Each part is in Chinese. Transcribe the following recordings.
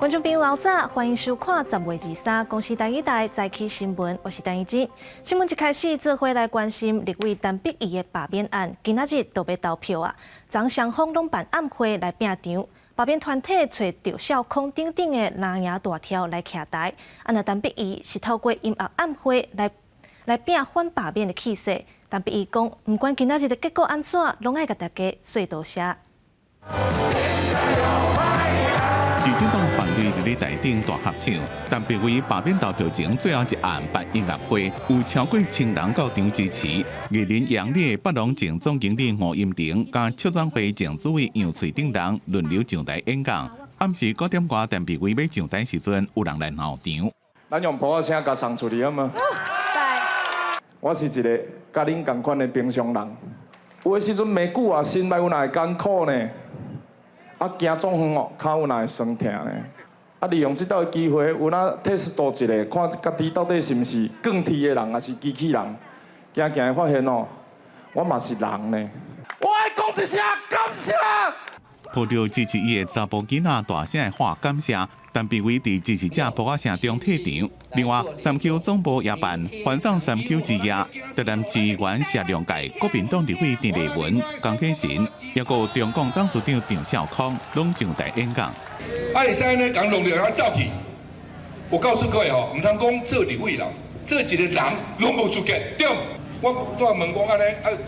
观众朋友，早，欢迎收看10月23公视台语台早起新闻，我是陈怡真。新闻一开始，做伙来关心立委陈碧仪的罢免案，今仔日就要投票啊！昨双方拢办暗会来拼场，罢免团体找赵少康等等的蓝牙大条来徛台。那陈碧仪是透过音乐暗会来拼反罢免的气势。陈碧仪讲，不管今仔日的结果安怎，拢爱甲大家说多谢。执政党反对伫咧台顶大合唱，但别为罢免投票前最后一案办音乐会，有超过1000人到场支持。艺人杨烈、北龙前总经理吴音婷，加促转会前主委杨翠等人轮流上台演讲。暗时9点外，但别为要上台时阵，有人来闹场。咱用普仔声甲送出去好吗？我是一个甲恁同款的平常人，有的时阵袂久啊，心内有哪会艰苦呢？啊，行总远哦，脚有哪会酸痛呢？啊，利用这道机会，有哪test一下，看家己到底是毋是更替的人，还是机器人？行行会发现哦，我嘛是人呢。我爱讲一声感谢。抱着支持伊的查甫囡仔大声的喊感谢，但被为伫支持者播仔声中退场。另外，3Q 总部也办欢送3Q 之夜，台南市议员谢良介、国民党立委陈丽文、江启臣，也有中共董事长张少康拢上台演讲。会使呢，讲弄了走去。我告诉各位吼，唔通讲做立委啦，做一个人拢无资格，对。我都问我安尼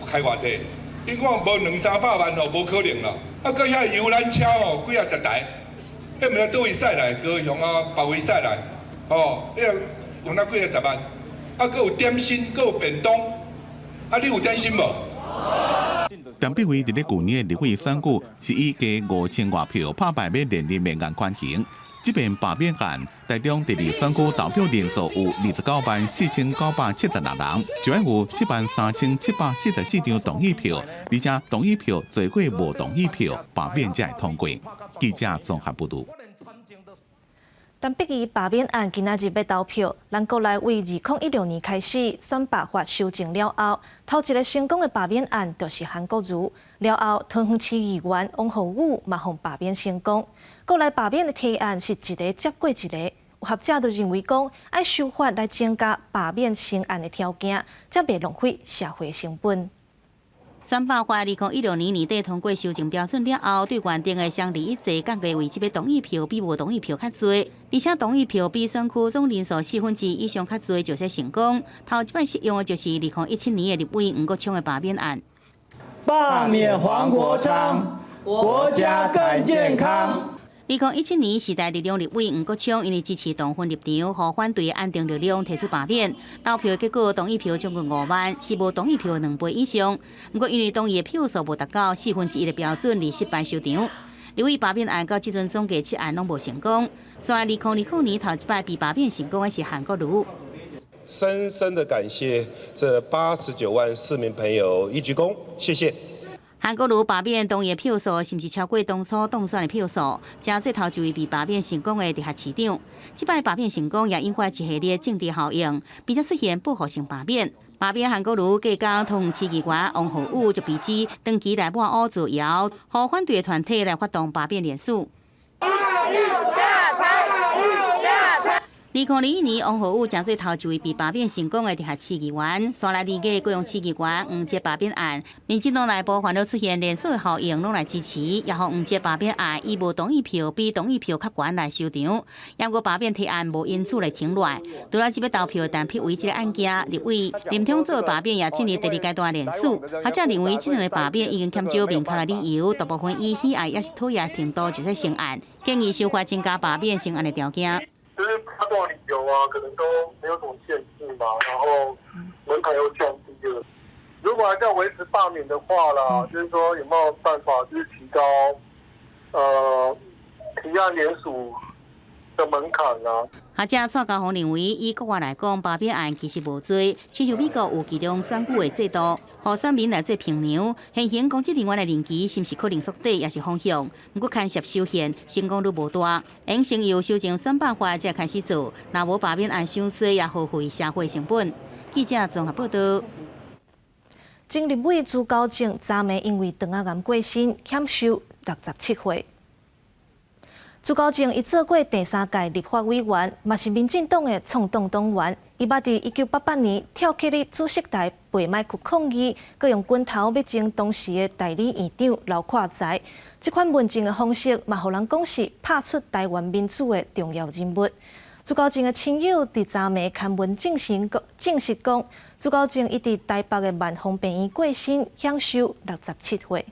开偌济？你看无200-300万吼，无可能啦。啊，搁遐游览车吼，几10台，迄毋知倒位驶来，高雄啊、北位驶来，哦，迄用那几10万，啊，搁有点心，搁有便当，啊，你有点心无？陈碧惠伫咧去年的立委选举，是以加5000外票拍败要连任的案款刑。这边罢免案，台中第2选举投票人数有294976人，就要有73744张同意票，而且同意票多过无同意票，罢免才会通过。记者综合报道。陈碧仪罢免案今仔日要投票，咱国内为2016年开始选罢法修正了后，头一个成功的罢免案就是韩国瑜。了后，桃园市议员王浩宇嘛互罢免成功。国内罢免的提案是一个接过一个，有学者就认为讲，爱修法来增加罢免成案的条件，才袂浪费社会成本。选罢法2016年年底通过修正标准了后，对原定的双利益制降低为即个同意票比无同意票较多，而且同意票比选区总人数1/4以上较多，就才成功。头一摆适用的就是2017年的立委黄国昌的罢免案。罢免黄国昌，国家再健康。2017年时代力量立委黄国昌因为支持同婚立场，和反对安定力量提出罢免。投票结果同意票将近5万，是无同意票2倍以上。不过因为同意的票数无达到1/4的标准，而失败收场。立委罢免案到即阵总计7案拢无成功。虽然2009年头一摆被罢免成功的是韩国瑜。深深的感谢这89万市民朋友，一鞠躬，谢谢。韩国瑜罢免同意的票数是毋是超过当初当选的票数？加最头一位被罢免成功的直辖市长，这摆罢免成功也引发一系列政治效应，并且出现报复性罢免。罢免韩国瑜加上桃园市议员王浩宇就被指长期来抹黑造谣，和反对的团体来发动罢免连署。2021年，王浩宇正最头一位被罢免成功的直辖市议员，山来2个高雄市议员黄捷罢免案，民进党内部烦恼出现连锁的效应，拢来支持，也让黄捷罢免案以无同意票比同意票较悬来收场。不过罢免提案无因此来停落。除了这要投票但批为这个案件，立委林统做罢免也进入第2阶段连署。学者认为，这场的罢免已经欠少明确的理由，大部分以喜爱也是讨厌程度就在成案，建议修法增加罢免成案的条件。就是判断理由啊，可能都没有什么限制嘛，然后门槛又降低了。如果还是要维持罢免的话啦，就是说有没有办法就是提高提案联署的门槛啊？学者蔡家宏认为，以国外来讲，罢免案其实无多，亲像美国有其中选举的制度，互选民来做评量，现行公职人员的任期是毋是可能缩短，也是方向。不过牵涉修宪，成功率无大，应先由修正选罢法才开始做，若无罢免案伤多，也耗费社会成本。记者综合报道。前立委朱高正昨暝因为肠癌过身，享受67岁。朱高正伊做过第3届立法委员，嘛是民进党的创党党员。伊捌伫1988年跳起哩主席台背麦去抗议，佮用拳头要争当时的代理院长刘看才。这款问政的方式，嘛互人讲是拍出台湾民主的重要人物。朱高正的亲友伫昨暝刊文证实讲，朱高正伊伫台北的万丰病院过身，享受67岁。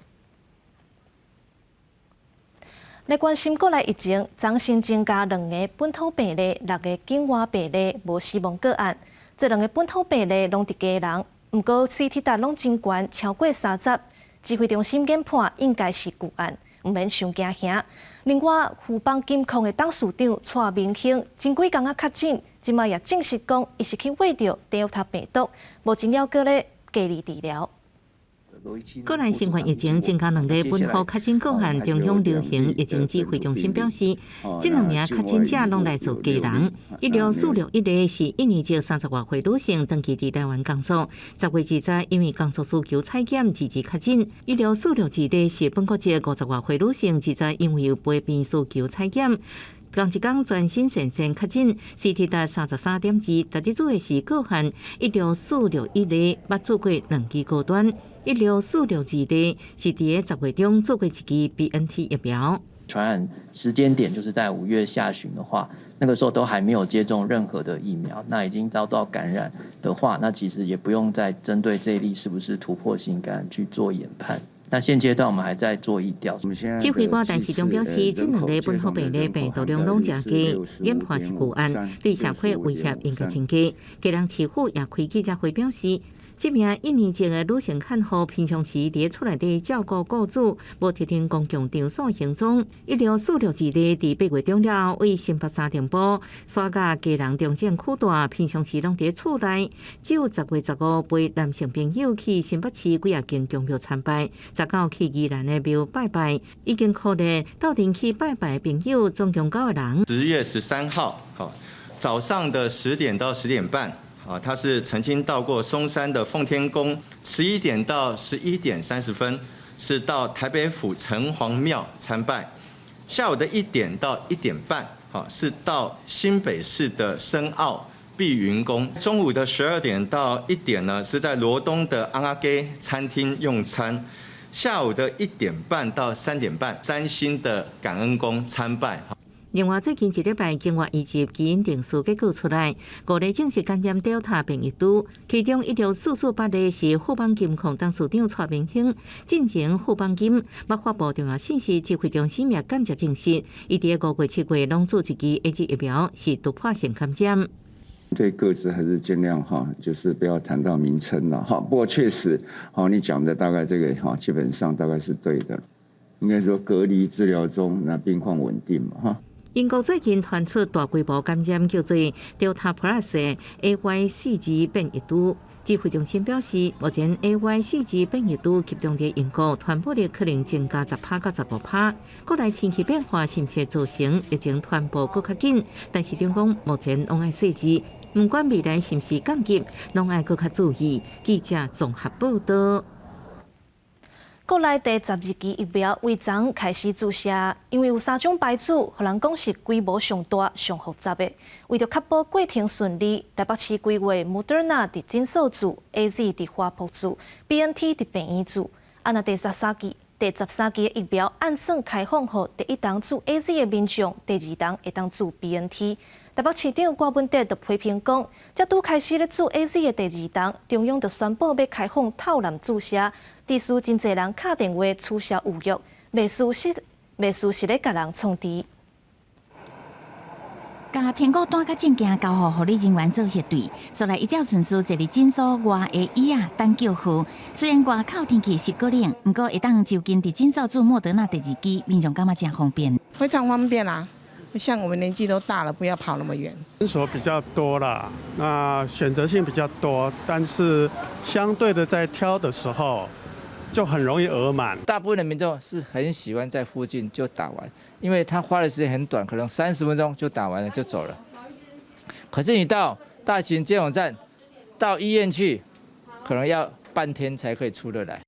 来关心国内疫情，昨新增加2个本土病例，6个境外病例无死亡个案。这2个本土病例拢伫家人，不过 CT 值拢真悬，超过30。指挥中心研判应该是旧案，唔免伤惊吓。另外，富邦金控的董事长蔡明兴前几工确诊，今麦也证实讲，伊是去挖到 Delta 病毒，目前还搁咧隔离治疗。国内新冠疫情增加2例本土确诊个案，中央流行疫情指挥中心表示，这2名确诊者拢来自家人。16461例是印尼籍30多岁女性，长期伫台湾工作，10月2日因为工作需求采检自治确诊。16462例是本国籍50多岁女性，2日因为有陪病需求采检。同一天全新呈现确诊 ，CT 值33.2，特地做的是个案16461例，捌做过2期高端，16462例是伫10月中做过1期 BNT 疫苗。传染时间点就是在5月下旬的话，那个时候都还没有接种任何的疫苗，那已经遭到感染的话，那其实也不用再针对这一例是不是突破性感染去做研判。那现阶段我们还在做疫调。指挥官陈时中表示，这2例本土病例病毒量拢真低，研判是旧案，对社会威胁应该真低。家人饲妇也开记者会表示，这名印尼籍的女性看护平常时伫厝内底照顾雇主，无特定公共场所行踪。16462例伫8月中了为新北3重埔刷甲家人中正区大，平常时拢伫厝内。只有10月15陪男性朋友去新北市几啊间宫庙参拜，19去宜兰的庙拜拜，已经可能到庭去拜拜的朋友总共9个人。10月13号，早上的10点到10点半。他是曾经到过松山的奉天宫，11点到11点30分是到台北府城隍庙参拜，下午的1点到1点半，是到新北市的深澳碧云宫，中午的12点到1点呢是在罗东的安阿给餐厅用餐，下午的1点半到3点半，三星的感恩宫参拜。另外，最近1礼拜境外移入基因定序结果出来，5例正式感染 Delta 变异株，其中16448例是富邦金控董事长蔡明兴。进前富邦金捌发布重要信息，指挥中心也感谢证实，伊伫5月7月拢做1剂 AZ 疫苗，是突破性感染。对各自还是尽量就是不要谈到名称了不过确实你讲的大概这个基本上大概是对的，应该说隔离治疗中，那病况稳定嘛英国最近传出大规模感染叫做 Delta Plus 的 AY4 级变异株。指挥中心表示，目前 AY4 级变异株集中在英国，传播率可能增加10%到15%。国内天气变化是不是造成疫情传播更较紧？但是中讲目前拢爱细致，不管未来是不是降级，拢爱更较注意。记者综合报道。国内第12期疫苗为昨开始注射，因为有3种牌子，互人讲是规模上大、上复杂的。为着确保过程顺利，台北市规划 Moderna 伫诊所组 ，AZ 伫花圃组 ，BNT 伫病院组。若第13期的疫苗按算开放后，第1档注 AZ 的民众，第2档会当注 BNT。台北市长郭文德就批评讲，才拄开始咧注 AZ 的第2档，中央就宣布要开放套篮注射。地区真侪人敲电话促销预约，袂输是咧甲人创治。甲苹果单甲证件交互护理人员做核对，所来依照顺序坐伫诊所外的椅仔等叫号。虽然外口天气10个冷，不过会当就近伫诊所做莫德纳第2剂，民众感觉真方便。非常方便啦，像我们年纪都大了，不要跑那么远。诊所比较多啦，那选择性比较多，但是相对的在挑的时候，就很容易额满。大部分的民众是很喜欢在附近就打完，因为他花的时间很短，可能30分钟就打完了就走了。可是你到大型接种站、到医院去，可能要半天才可以出得来。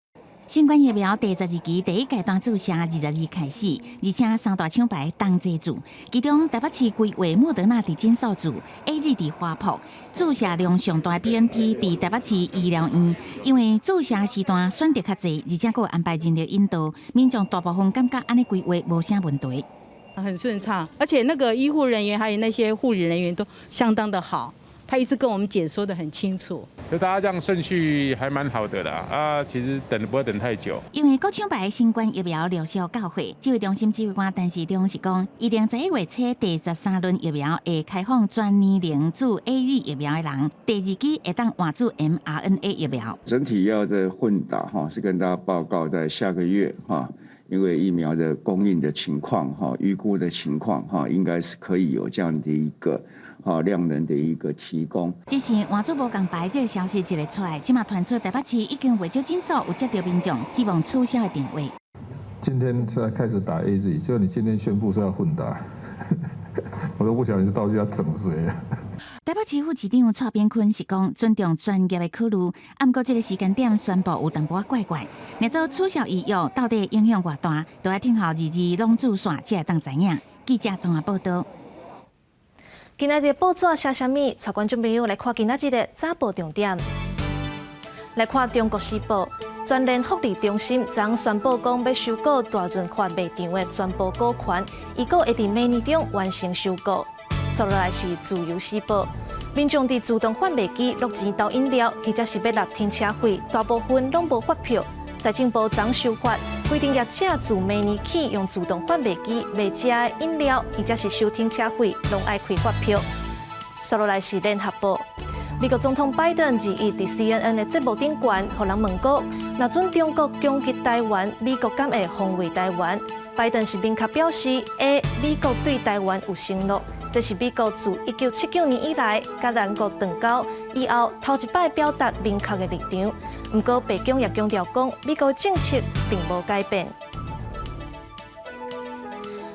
新冠疫苗第12期第一阶段注射22日开始，而且三大厂牌同齐注，其中台北市规划莫德纳伫诊所注 ，AZ 伫花圃，注射量上大 BNT 伫台北市医疗院，因为注射时段选择较济，而且还有安排人力引导，民众大部分感觉安尼规划无啥问题。很顺畅，而且那个医护人员还有那些护理人员都相当的好。他一直跟我们解说的很清楚，就大家这样顺序还蛮好的啦。其实等不会等太久。因为各厂牌新冠疫苗陆续到货，指挥中心指挥官陈时中是讲，预定11月初第13轮疫苗会开放全年龄注 AZ 疫苗的人，第2期会当换注 mRNA 疫苗。整体要的混打是跟大家报告在下个月因为疫苗的供应的情况预估的情况应该是可以有这样的一个量能的一个提供。只是换注无共牌这个消息一日出来，即马传出台北市已经未少诊所有接到民众希望取消的电话。今天才开始打 AZ， 就你今天宣布说要混打，我都不晓得你到底要整谁。台北市副市长蔡炳坤是讲尊重专业的考虑，不过这个时间点宣布有淡薄怪怪。若做取消医药到底影响偌大，都要听候22拢注线才会当知影。记者综合报道。今仔日报纸写啥物？带观众朋友来看今仔日的早报重点。来看《中国时报》，全联福利中心昨宣布讲要收购大润发卖场的全部股权，预估会伫明年中完成收购。接落来是《自由时报》，民众伫自动贩卖机落钱倒饮料，或者是要纳停车费，大部分拢无发票。财政部昨修法，规定业者自明年起用自动贩卖机卖食的饮料，或者是收停车费，拢爱开发票。接落来是《联合报》，美国总统拜登2日伫 CNN 的节目顶悬，互人问讲，若准中国攻击台湾，美国敢会防卫台湾？拜登是明确表示，A， 美国对台湾有承诺，这是美国自1979年以来甲南国断交以后头一摆表达明确的立场。不过，白宫也强调讲，美国政策并无改变。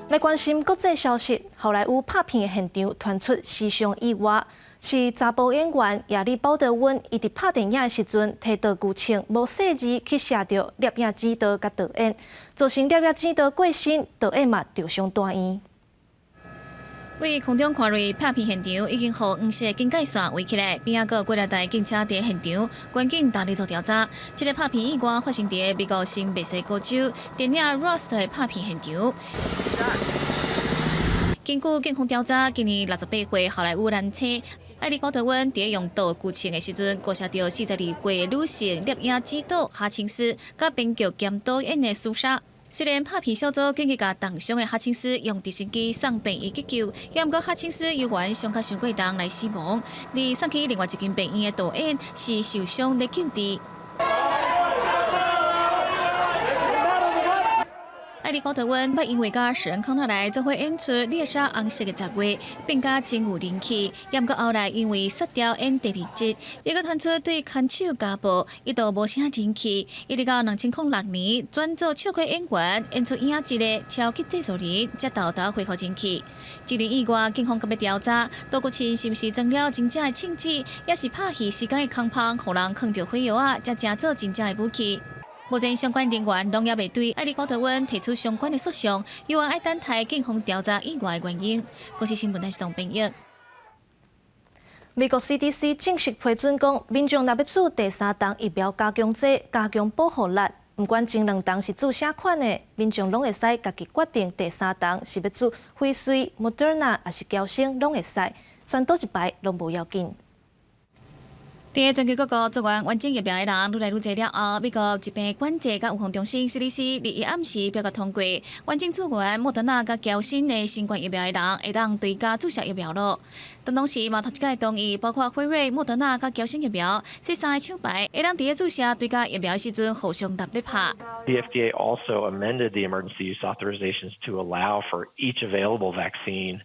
来关心国际消息，好莱坞拍片的现场传出死伤意外，是查甫演员亚历鲍德温，伊伫拍电影的时阵，摕道具枪无细字去射着摄影指导甲导演，造成摄影指导过身，导演嘛受伤大院。为空中看瑞拍片现场已经互黄色警戒线围起来，边仔个几台警车伫现场，关警大力做调查。这个拍片意外发生伫美国新墨西哥州电影《Rust》的拍片现场。根据警方调查，今年68岁好莱坞男星艾利·高德温伫用刀举枪的时阵，割射到42岁的女性摄影指导哈钦斯，甲编剧兼导演的厮杀。虽然拍片小组紧急甲重伤的哈钦斯用直升机送病院急救，也毋过哈钦斯由于伤甲伤过重来死亡，而送去另外一间病院的导演是受伤在救治。艾利·高德温捌因为甲史恩康纳莱做伙演出猎杀红色的10月，并甲真有人气。也毋过后来因为杀掉演第2集，又搁传出对看守家暴，一度无啥人气。一直到2006年转做笑诼演员，演出影集的超级制作人，才豆豆恢复人气。这类意外，警方搁要调查，道具枪是毋是装了真正的枪支，也是拍戏时间的空拍，互人放着火药啊，才真做真正的武器。目前相关人员拢也未对艾利·高德温提出相关的诉讼，希望爱等待警方调查意外的原因。国际新闻台是唐平益。美国 CDC 正式批准讲，民众若要注第3档疫苗加强剂，加强保护力，不管前2档是注啥款的，民众拢会使家己决定第3档是要注辉瑞、Moderna 还是高生，拢会使，选倒一排拢无要紧。伫全球各国做完完整疫苗的人愈来愈侪了后，美国疾病管制甲预防中心 CDC 日暗时表决通过，完整做完莫德纳甲交生的新冠疫苗的人会当对家注射疫苗咯。但同时嘛，头一届同意包括辉瑞、莫德纳甲交生疫苗这3个厂牌会当伫咧注射对家疫苗的时阵互相搭咧拍。The FDA also amended the emergency use authorizations to allow for each available vaccine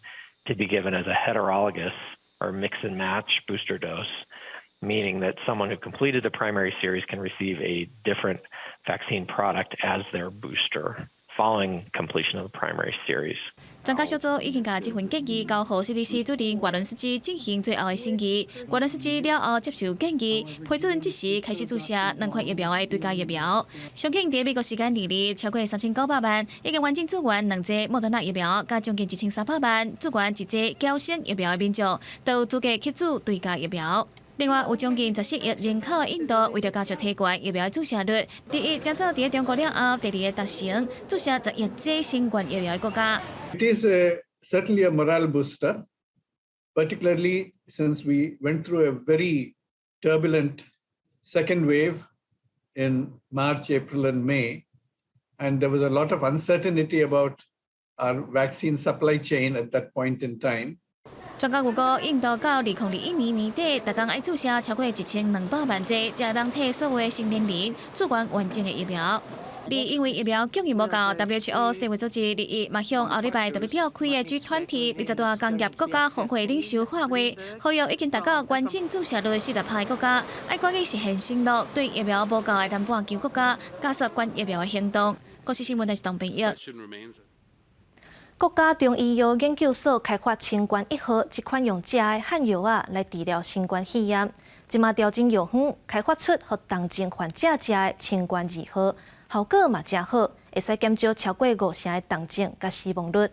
to be given as a heterologous or mix and match booster dose.Meaning that someone who completed the primary series can receive a different vaccine product as their booster following completion of the primary series. 专家小组已经把这份建议交予 CDC 主任郭伦斯基进行最后的审议。郭伦斯基了后接受建议，批准即时开始注射2款疫苗的对家疫苗。上庆在美国时间2日，超过3900万已经完整注完2剂莫德纳疫苗，加将近1300万注完1剂胶生疫苗的民众，都有资格去注对家疫苗。另外，有将近14亿人口的印度，为了加速提高疫苗的注射率，第一将做伫中国了后，第二个达成注射10亿剂新冠疫苗的国家。It is certainly a morale booster, particularly since we went through a very turbulent second wave in March, April, and May, and there was a lot of uncertainty about our vaccine supply chain at that point in time. 专家预估，印度到2021年年底，每天要注射超过1200万剂，才能替所有成年人注完整的疫苗。因为疫苗供应无够 ，WHO 世卫组织日议嘛向后礼拜特别召开的 G20 20大工业国家峰会领袖发话，呼吁已经达到完整注射率40%的国家，要赶紧实现承诺，对疫苗无够的南半球国家加速管疫苗的行动。国际新闻台是唐平玉。国家中医药研究所开发清冠1号这款用假的汉药来治疗新冠肺炎。即马调整药方开发出予重症患者食的清冠2号。效果嘛真好，会使减少超过50%的重症甲死亡率。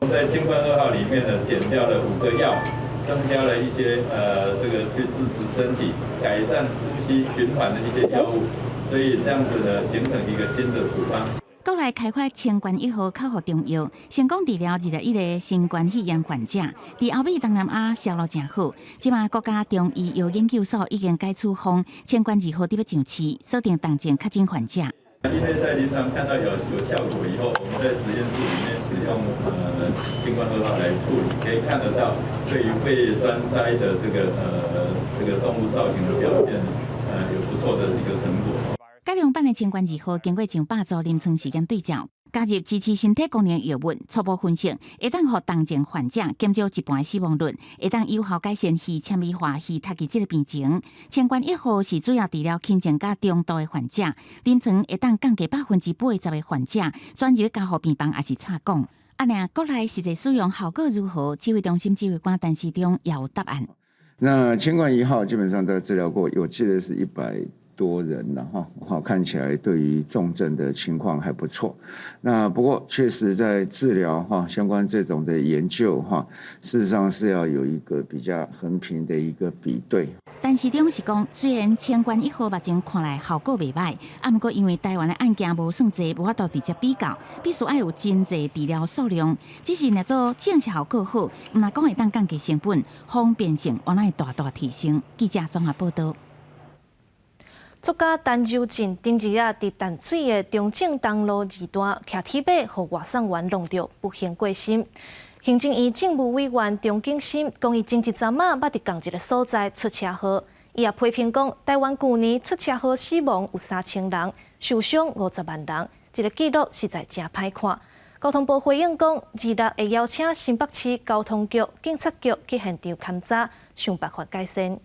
在清冠2号里面呢，减掉了5个药，增加了一些这个去支持身体改善呼吸循环的一些药物，所以这样子呢，形成一个新的处方。国内开发清冠1号口服中药，成功治疗21个新冠肺炎患者，伫欧美东南亚销路真好。即马国家中医药研究所已经改处方清冠2号伫要上市，锁定重症确诊患者。因为在临床看到有效果以后，我们在实验室里面使用清冠2号来处理，可以看得到对于胃栓塞的这个动物造型的表现，有不错的一个成果。改良版的清冠2号经过上100组临床实验对照，加入支持身体功能药物，初步分析会当予重症患者减少1半的死亡率，会当有效改善肺纤维化、肺脱气这个病情。清冠1号是主要治疗轻症甲中度的患者，临床会当降低80%的患者转入加护病房也是插管。国内实际使用效果如何？指挥中心指挥官陈时中也有答案。那清冠1号基本上都治疗过，我记得是100多人了哈，看起来对于重症的情况还不错。那不过确实在治疗相关这种的研究事实上是要有一个比较横平的一个比对。陈时中是讲，虽然清冠1号目前看来效果袂歹，不过因为台湾的案件无算济，无法度直接比较，必须要有真济治疗数量。只是若做正式效果好，唔若讲会当降低成本，方便性往来大大提升。记者综合报道。作家陈柔縉顶日伫淡水的中正东路2段骑铁马，互外送员弄着不幸过身。行政院政务委员钟景心讲，伊前一阵捌伫同一个所在出车祸，伊也批评讲，台湾去年出车祸死亡有3000人，受伤50万人，这个记录实在真歹看。交通部回应讲，26会邀请新北市交通局、警察局去现场勘查，想办法改善。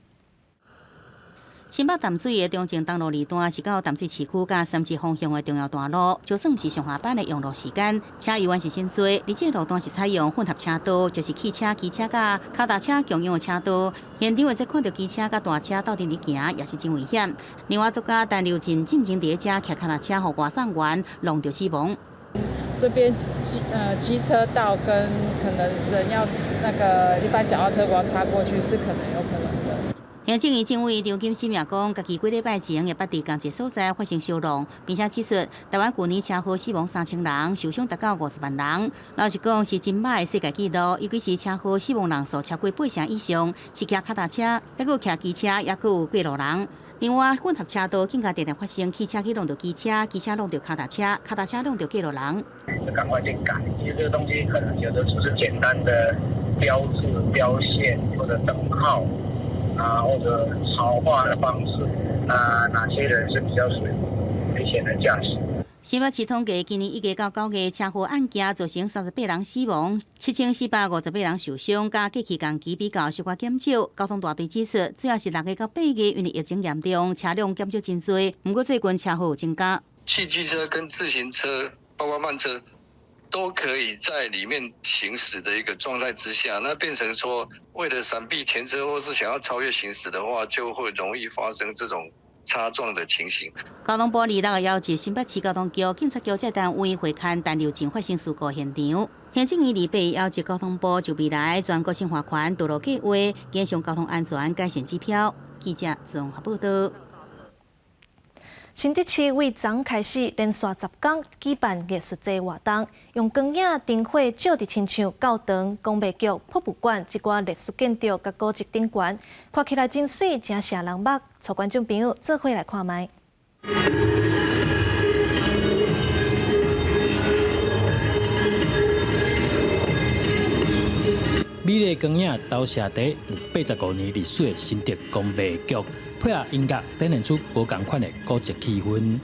新北淡水的中正东路2段是到淡水市区甲三芝方向的重要大路，就算不是上下班的用路时间，车游玩是真多。而这路段是采用混合车道，就是汽车、机车甲脚踏车共用的车道。现场会再看到机车甲大车斗阵伫行，也是真危险。另外，作家陈柔縉进前伫遮骑脚踏车，互外送员弄着死亡。这边机车道跟可能人要一般脚踏车要插过去是可能有可能的。行政院政委张金心也讲，家己几礼拜前也捌伫同一所在发生烧弄，并且指出台湾去年车祸死亡3000人，受伤达到50万人。老实讲，是真歹的世界纪录，尤其是车祸死亡人数超过80%以上，是骑脚踏车，还有骑机车，也有过路人。另外，混合车道更加常常发生汽车去弄到机车，机车弄到脚踏车，脚踏车弄到过路人。赶快去改，其实这个东西可能有的只是简单的标志、标线或者灯号。或者潮化的方式，哪些人是比较属于危险的驾驶？新北市统计，今年1月到9月车祸案件造成38人死亡，7458人受伤，甲过去同期比较小可减少。交通大队指出，主要是6月到8月因为疫情严重，车辆减少真多，不过最近车祸有增加。汽机车跟自行车，包括慢车，都可以在里面行驶的一个状态之下，那变成说，为了闪避前车或是想要超越行驶的话，就会容易发生这种擦撞的情形。交通部26日要求新北市交通局、警察局这单位会勘单流前发生事故现场。行政院28日要求交通部就未来全国性罚款道路计划、加上交通安全改善指标。记者综合报道。新竹市为昨开始连续10天举办艺术节活动，用光影、灯火照伫亲像教堂、公庙局、博物馆一寡历史建筑甲古迹顶悬，看起来真水，真摄人目。带观众朋友做伙来看卖。美丽光影投射在有85年历史的新竹公庙局。配合音乐，展现出无同款的古迹气氛。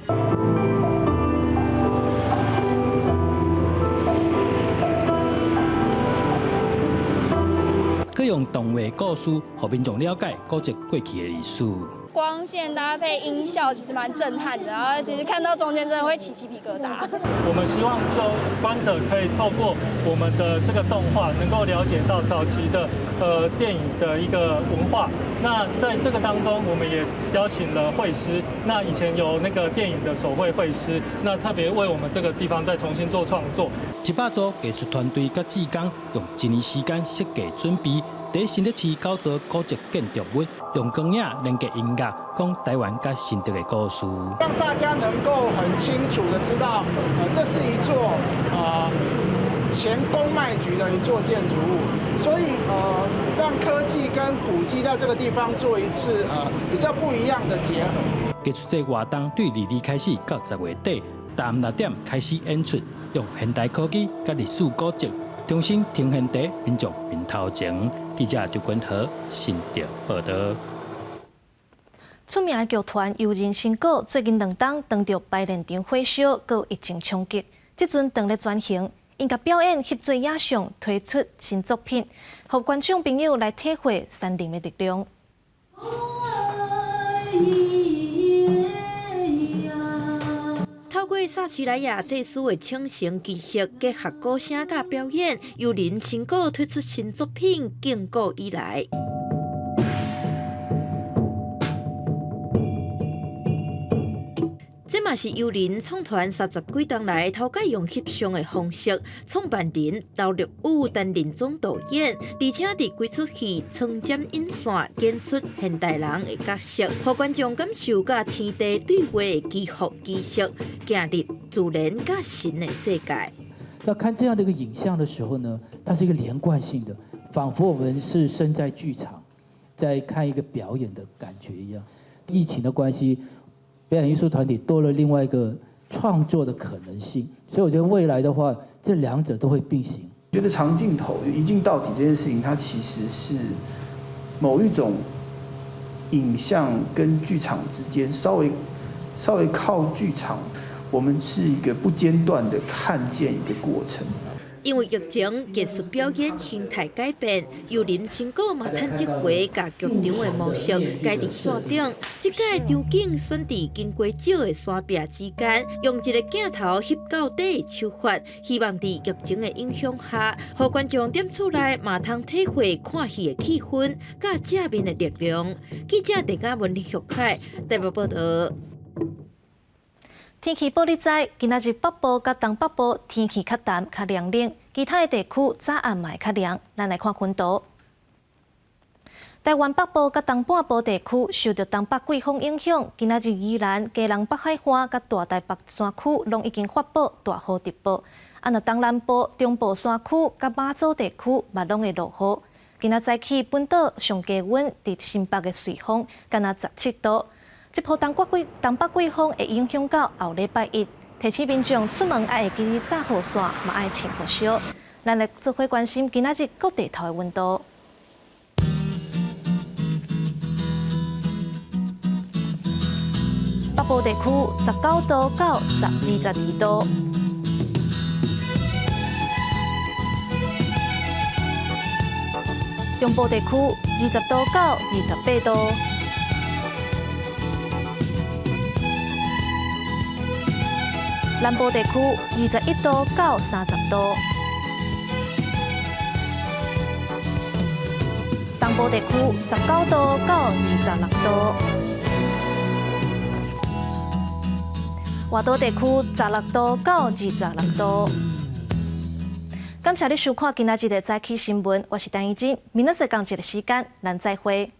佮用动画故事，让民众了解古迹过去的历史。光线搭配音效其实蛮震撼的，然后其实看到中间真的会起鸡皮疙瘩。我们希望就观者可以透过我们的这个动画，能够了解到早期的电影的一个文化。那在这个当中，我们也邀请了绘师，那以前有那个电影的手绘绘师，那特别为我们这个地方再重新做创作。100组艺术团队甲志工用1年时间设计准备。在新竹市9座古迹建筑物，用光影连接音乐，讲台湾甲新竹的故事，让大家能够很清楚的知道，这是一座前公卖局的一座建筑物，所以让科技跟古迹在这个地方做一次比较不一样的结合。艺术节活动对2日开始到10月底，下午6点开始演出，用现代科技甲历史古迹。重新呈现在民众面头前。记者周君和新竹报道。出名的剧团游人新歌最近2档当着排练场火烧，佮疫情冲击，即阵当咧转型，因甲表演翕做影像，推出新作品，让观众朋友来体会山林的力量。透过萨奇莱雅祭司的请神仪式，结合歌声甲表演，由林新歌推出新作品《敬古以来》。这嘛是由林创团30几年来头家用翕相的方式，创办人刘玉武担任总导演，而且伫几出戏参展引线，演出现代人的角色，让观众感受甲天地对话的祈福仪式，进入自然甲神的世界。要看这样的一个影像的时候呢，它是一个连贯性的，仿佛我们是身在剧场，在看一个表演的感觉一样。疫情的关系。表演艺术团体多了另外一个创作的可能性，所以我觉得未来的话，这两者都会并行。觉得长镜头一镜到底这件事情，它其实是某一种影像跟剧场之间稍微靠剧场，我们是一个不间断的看见一个过程。因为疫情，艺术表演形态改变，由林新歌嘛趁这回甲剧场的模式改伫山顶。这届场景选伫经过少的山壁之间，用一个镜头翕到底的手法，希望伫疫情的影响下，让观众踮厝内嘛通体会看戏的气氛，甲正面的力量。记者陈雅文、李旭凯台北报道。天气报你知，今仔日北部甲东北部天气较淡、较凉冷，其他的地区早暗嘛会较凉。咱来看温度。台湾北部甲东半部地区受到东北季风影响，今仔日宜兰、基隆北海岸甲大台北山区拢已经发布大雨特报。若东南部、中部山区甲马祖地区嘛拢会落雨。今仔早起本岛上低温伫新北的瑞丰，敢若17度。这波东北季风会影响到后礼拜一，提醒民众出门要会记得炸雨伞，嘛爱穿雨袖。咱来做伙关心今仔日各地头的温度。北部地区19度到22度，中部地区20度到28度。南部地区21度到30度，东部地区19度到26度，外岛地区16度到26度。感谢你收看今仔日的早起新闻，我是陈怡真，明仔日同一个时间，咱再会。